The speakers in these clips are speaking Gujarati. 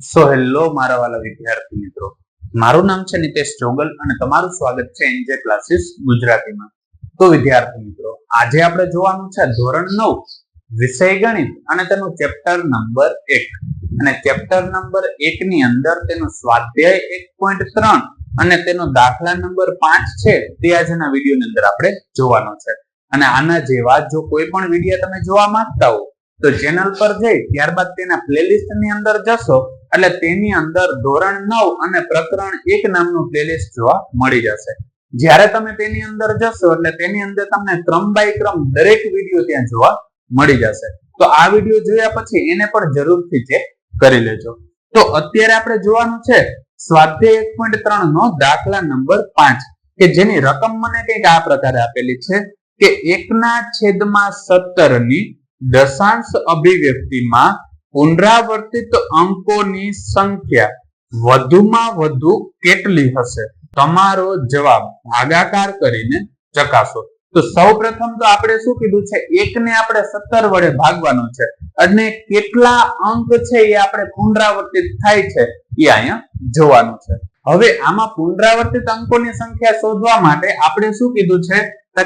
હેલો મારા વાલા વિદ્યાર્થી મિત્રો, મારું નામ છે નિતેશ જોગલ અને તમારું સ્વાગત છે એનજે ક્લાસીસ ગુજરાતીમાં. તો વિદ્યાર્થી મિત્રો, આજે આપણે જોવાનું છે ધોરણ 9 વિષય ગણિત અને તેનું ચેપ્ટર નંબર 1 અને ચેપ્ટર નંબર 1 ની અંદર તેનું સ્વાધ્યાય 1.3 અને તેનો દાખલા નંબર 5 છે તે આજના વિડીયોની અંદર આપણે જોવાનો છે. અને આના જેવા જો કોઈ પણ વિડીયો તમે જોવા માંગતા હો તો ચેનલ પર જઈ ત્યારબાદ તેના પ્લેલિસ્ટ ની અંદર જશો એટલે તેની અંદર ધોરણ 9 અને પ્રકરણ 1 નામનું પ્લેલિસ્ટ જોવા મળી જશે. જ્યારે તમે તેની અંદર જશો એટલે તેની અંદર તમને ક્રમ બાય ક્રમ દરેક વિડીયો ત્યાં જોવા મળી જશે. તો આ વિડીયો જોયા પછી એને પણ જરૂરથી ચેક કરી લેજો. તો અત્યારે આપણે જોવાનું છે સ્વાધ્યાય 1.3 નો દાખલા નંબર 5 કે જેની રકમ મને કંઈક આ પ્રકારે આપેલી છે કે 1/17 ની દશાંશ અભિવ્યક્તિમાં પુનરાવર્તિત અંકોની સંખ્યા વધુમાં વધુ કેટલી હશે? તમારો જવાબ ભાગાકાર કરીને ચકાસો. તો સૌપ્રથમ તો આપણે શું કીધું છે, 1 ને આપણે 17 વડે ભાગવાનો છે અને કેટલા અંક છે એ આપણે પુનરાવર્તિત થાય છે એ અહીંયા જોવાનું છે. હવે આમાં પુનરાવર્તિત અંકોની સંખ્યા શોધવા માટે આપણે શું કીધું છે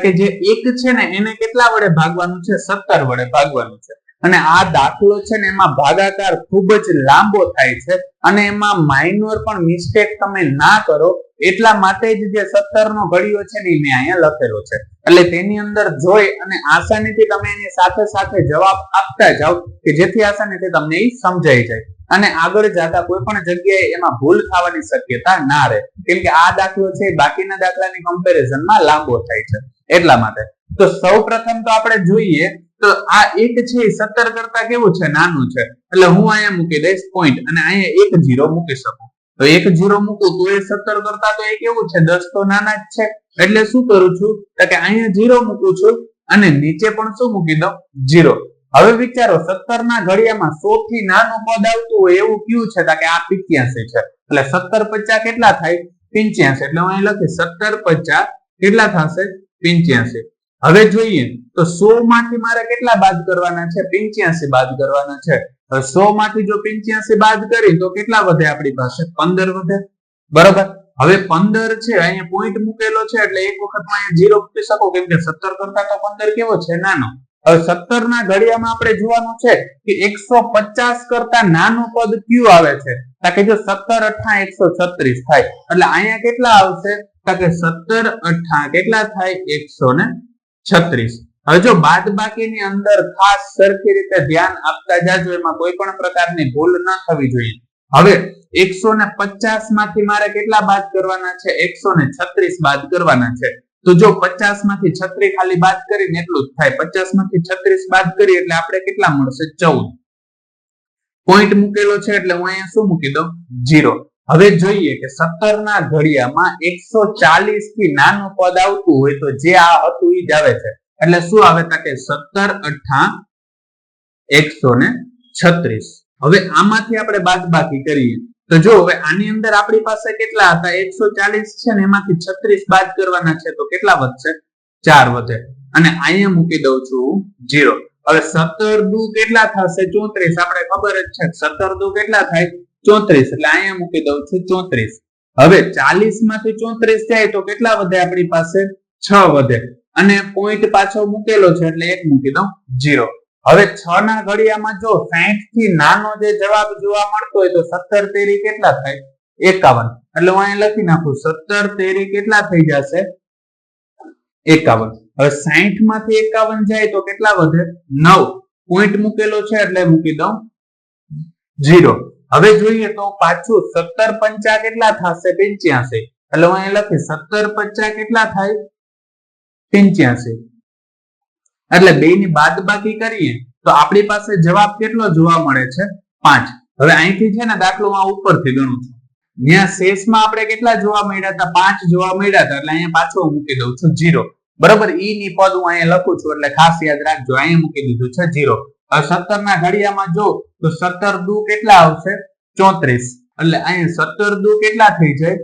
કે જે 1 છે ને એને કેટલા વડે ભાગવાનું છે? 17 વડે ભાગવાનું છે. અને આ દાખલો છે ને એમાં ભાગાકાર ખૂબ જ લાંબો થાય છે અને એમાં માઇનોર પણ મિસ્ટેક તમે ના કરો એટલા માટે જ જે 17 નો ઘડિયો છે ને મેં અહીંયા લખેલો છે. એટલે તેની અંદર જોઈ અને આસાનીથી તમે એની સાથે સાથે જવાબ આપતા જાઓ કે જેથી આસાનીથી તમને એ સમજાઈ જાય અને આગળ જતા કોઈ પણ જગ્યાએ એમાં ભૂલ થવાની શક્યતા ના રહે, કેમ કે આ દાખલો છે બાકીના દાખલાની કમ્પેરિઝનમાં લાંબો થાય છે એટલા માટે. તો સૌપ્રથમ તો આપણે જોઈએ તો આ 1 છે 17 કરતા કેવું છે? નાનું છે. એટલે હું અહીંયા મૂકી દઈશ પોઈન્ટ અને અહીંયા 1 0 મૂકી શકું. તો 1 0 મૂકું તો એ 17 કરતા તો એ કેવું છે? 10 તો નાના જ છે. એટલે શું કરું છું કે અહીંયા 0 મૂકું છું અને નીચે પણ શું મૂકી દઉં? 0. હવે વિચારો 17 ના ઘડિયામાં 100 થી નાનું પદ આવતું હોય એવું કયું છે કે આ 85 છે. એટલે 17 50 કેટલા થાય? 85. એટલે હું અહીં લખીશ 17 50 કેટલા થશે? 85. હવે જોઈએ તો 100 માંથી મારે કેટલા બાદ કરવાના છે? 85 બાદ કરવાના છે. હવે 100 માંથી જો 85 બાદ કરી તો કેટલા વધે આપણી પાસે? 15 વધે. બરોબર. હવે 15 છે અહીંયા પોઈન્ટ મૂકેલો છે એટલે એક વખત અહીંયા 0 મૂકી શકો કેમ કે 17 કરતા તો 15 કેવો છે? નાનો. હવે 17 ના ઘડિયામાં આપણે જોવાનું છે કે 150 કરતા નાનું પદ કયું આવે છે? કે જો 17 8 136 થાય. એટલે અહીંયા કેટલા આવશે? કે 17 8 કેટલા થાય? 136. હવે જો બાદબાકીની અંદર ખાસ સરખી રીતે ધ્યાન આપતા જાજો, એમાં કોઈ પણ પ્રકારની ભૂલ ન થવી જોઈએ. હવે 150 માંથી મારે કેટલા બાદ કરવાના છે? 136 બાદ કરવાના છે. તો જો 50 માંથી 36 ખાલી બાદ કરીને એટલું જ થાય. 50 માંથી 36 બાદ કરી એટલે આપણે કેટલા મળશે? 14. પોઈન્ટ મૂકેલો છે એટલે હું અહીંયા શું મૂકી દઉં? 0. હવે જોઈએ કે 17 ના ઘડિયામાં 140 થી નાનું પદ આવતું હોય તો જે આ હતું એ જ આવે છે. એટલે શું આવે? કે 17 8 136. હવે આમાંથી આપણે બાદબાકી કરીએ તો જો હવે આની અંદર આપણી પાસે કેટલા હતા? 140 છે ને એમાંથી 36 બાદ કરવાના છે તો કેટલા વધશે? 4 વધે. અને અહીંયા મૂકી દઉં છું 0. હવે 17 દુ કેટલા થશે? 34. આપણે ખબર જ છે 17 દુ કેટલા થાય? 34. એટલે અહીંયા મૂકી દઉં છું 34. હવે 40 માંથી 34 જાય તો કેટલા વધે આપણી પાસે? 6 વધે. અને પોઈન્ટ પાછો મૂકેલો છે એટલે 1 મૂકી દઉં 0. હવે 6 ના ઘડિયામાં જો 60 થી નાનો જે જવાબ જોવા મળતો હોય તો 17 તેરી કેટલા થાય? 51. એટલે હું અહીં લખી નાખું 17 તેરી કેટલા થઈ જશે? 51. હવે 60 માંથી 51 જાય તો કેટલા વધે? 9. પોઈન્ટ મૂકેલો છે એટલે મૂકી દઉં 0. હવે જોઈએ તો પાછું 17 50 કેટલા થશે? 85. એટલે હું અહીં લખીશ 17 50 કેટલા થાય? 85. એટલે બે ની બાદબાકી કરીએ તો આપણી પાસે જવાબ કેટલો જોવા મળે છે? 5. હવે અહીંથી છે ને દાખલો આ ઉપરથી ગણું છું. ત્યાં શેષમાં આપણે કેટલા જોવા મળ્યા હતા? 5 જોવા મળ્યા હતા. એટલે અહીંયા પાછો મૂકી દઉં છું 0. બરોબર. ઈ ની પદ હું અહીંયા લખું છું એટલે ખાસ યાદ રાખજો. અહીંયા મૂકી દીધું છે 0. હવે 17 ના ઘડિયામાં જો તો 17 દુ કેટલા આવશે? 34. એટલે અહીંયા 17 દુ કેટલા થઈ જાય?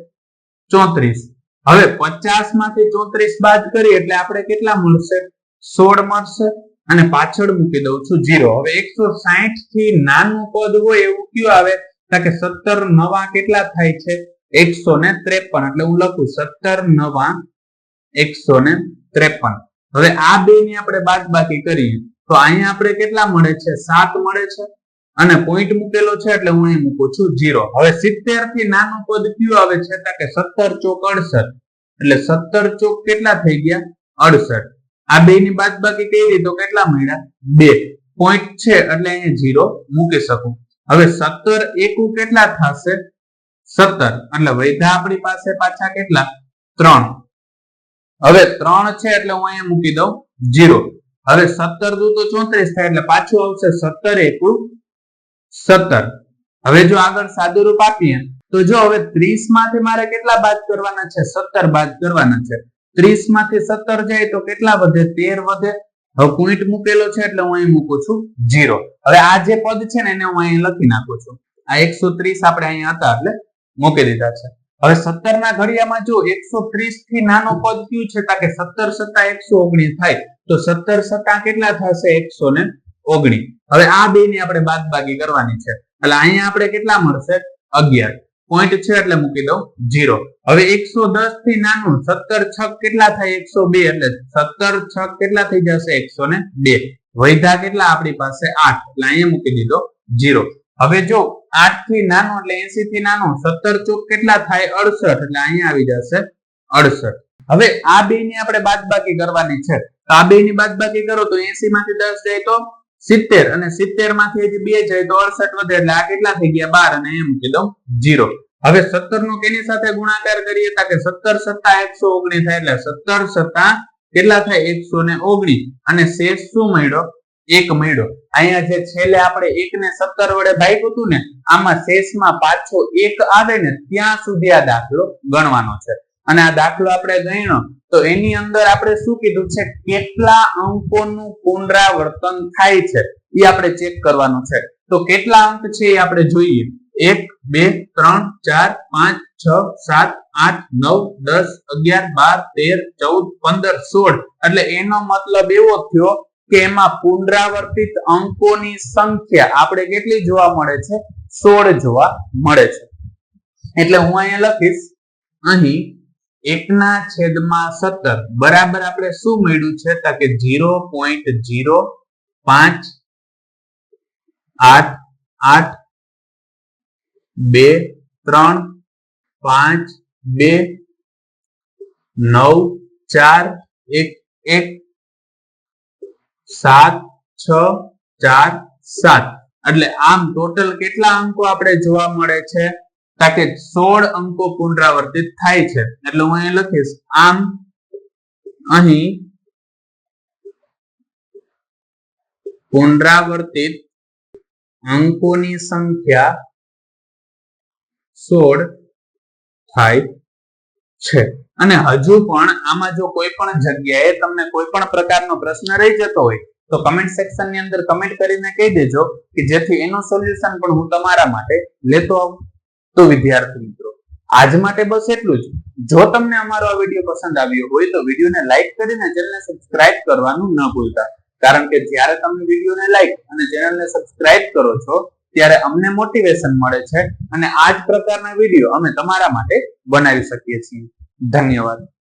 34. હવે 50 માંથી 34 બાદ કરીએ એટલે આપણે કેટલા મળશે? 16 મળશે. અને પાછળ મૂકી દઉં છું 0. હવે 160 થી નાનું પદ હોય એવું કયું આવે? કે 17 નવા કેટલા થાય છે 153 એટલે હું લખું 17 નવા 153. હવે આ બે ની આપણે બાદબાકી કરીએ તો અહીંયા આપણે કેટલા મળે છે 7 મળે છે અને પોઈન્ટ મૂકેલો છે એટલે હું અહીં મૂકું છું 0. હવે 70 થી નાનું પદ કયું આવે છે કે 17 ચોક 68 એટલે 17 ચોક કેટલા થઈ ગયા 68. આ બે ની બાદબાકી કરી તો કેટલા મળ્યા 2 પોઈન્ટ છે એટલે અહીં 0 મૂકી શકું. હવે 17 એકુ કેટલા થશે 17 એટલે વૈધા આપણી પાસે પાછા કેટલા 3. હવે 3 છે એટલે હું અહીંયા મૂકી દઉં 0. હવે 17 દુ તો 34 થાય એટલે પાછું આવશે 17 એકુ 17. હવે જો આગળ સાદું રૂપ આપીએ તો જો હવે 30 માંથી મારે કેટલા બાદ કરવાના છે 17 બાદ કરવાના છે. 30 માંથી 17 જાય તો કેટલા વધે 13 વધે. હવે પોઈન્ટ મૂકેલો છે એટલે હું અહીં મૂકું છું 0. હવે આ જે પદ છે ને એને હું અહીં લખી નાખું છું. આ 130 આપણે અહીંયા હતા એટલે મૂકી દીધા છે. હવે 17 ના ઘડિયામાં જો 130 થી નાનો પદ કયું છે કે 17 સત્તા 119 થાય તો 17 સત્તા કેટલા થશે 119. હવે આ બે ની આપણે બાદબાકી કરવાની છે એટલે અહીંયા આપણે કેટલા મળશે 11 પોઈન્ટ છે એટલે મૂકી દઉં 0. હવે 110 થી નાનું 17 છક કેટલા થાય 102 એટલે 17 છક કેટલા થઈ જશે 102. વૈધા કેટલા આપણી પાસે 8 એટલે અહીંયા મૂકી દીધો 0. હવે જો 8 થી નાનો એટલે 80 થી નાનો 17 ચોક કેટલા થાય 68 એટલે અહીંયા આવી જશે 68. હવે આ બે ની આપણે બાદબાકી કરવાની છે તો આ બે ની બાદબાકી કરો તો 80 માંથી 10 જાય તો 70 અને 70 માંથી હજી 2 જાય તો 68 વધે એટલે આ કેટલા થઈ ગયા 12 અને અહીંયા મૂકી દઉં 0. હવે 17 નો કેની સાથે ગુણાકાર કરીએ કે 17 સત્તા 119 થાય એટલે 17 સત્તા કેટલા થાય 119 અને શેષ શું મળ્યો 1 મળ્યો. અહીંયા જે છેલ્લે આપણે 1 ને 17 વડે ભાગ્યું હતું ને આમાં શેષમાં પાછો 1 આવે ને ત્યાં સુધી આ દાખલો ગણવાનો છે. અને આ દાખલો આપણે ગણ્યો તો એની અંદર આપણે શું કીધું છે કેટલા અંકોનું પુનરાવર્તન થાય છે એ આપણે ચેક કરવાનું છે. તો કેટલા અંક છે એ આપણે જોઈએ 1 2 3 4 5 6 7 8 9 10 11 12 13 14 15 16 એટલે એનો મતલબ એવો થયો કે એમાં પુનરાવર્તિત અંકોની સંખ્યા આપણે કેટલી જોવા મળે છે 16 જોવા મળે છે. એટલે હું અહીંયા લખીશ અહીં 1/17 બરાબર આપણે શું મળ્યું છે કે 0.0588 2 3 5 2 9 4 1 1 7 6 4 7 એટલે આમ ટોટલ કેટલા અંકો આપણે જોવા મળે છે કે 16 અંકો પુનરાવર્તિત થાય છે. એટલે હું અહીં લખીશ આમ અહીં પુનરાવર્તિત અંકોની સંખ્યા 16 થાય છે. અને હજુ પણ આમાં જો કોઈ પણ જગ્યાએ તમને કોઈ પણ પ્રકારનો પ્રશ્ન રહી જતો હોય તો કમેન્ટ સેક્શન ની અંદર કમેન્ટ કરીને કહી દેજો કે જેથી એનું સોલ્યુશન પણ હું તમારા માટે લેતો આવું. તો વિદ્યાર્થી મિત્રો આજ માટે બસ એટલું જ. જો તમને અમારો આ વિડીયો પસંદ આવ્યો હોય તો વિડીયોને લાઈક કરીને ચેનલને સબસ્ક્રાઇબ કરવાનું ન ભૂલતા, કારણ કે જ્યારે તમે વિડીયોને લાઈક અને ચેનલને સબસ્ક્રાઇબ કરો છો ત્યારે અમને મોટિવેશન મળે છે અને આ જ પ્રકારના વિડીયો અમે તમારા માટે બનાવી શકીએ છીએ. ધન્યવાદ.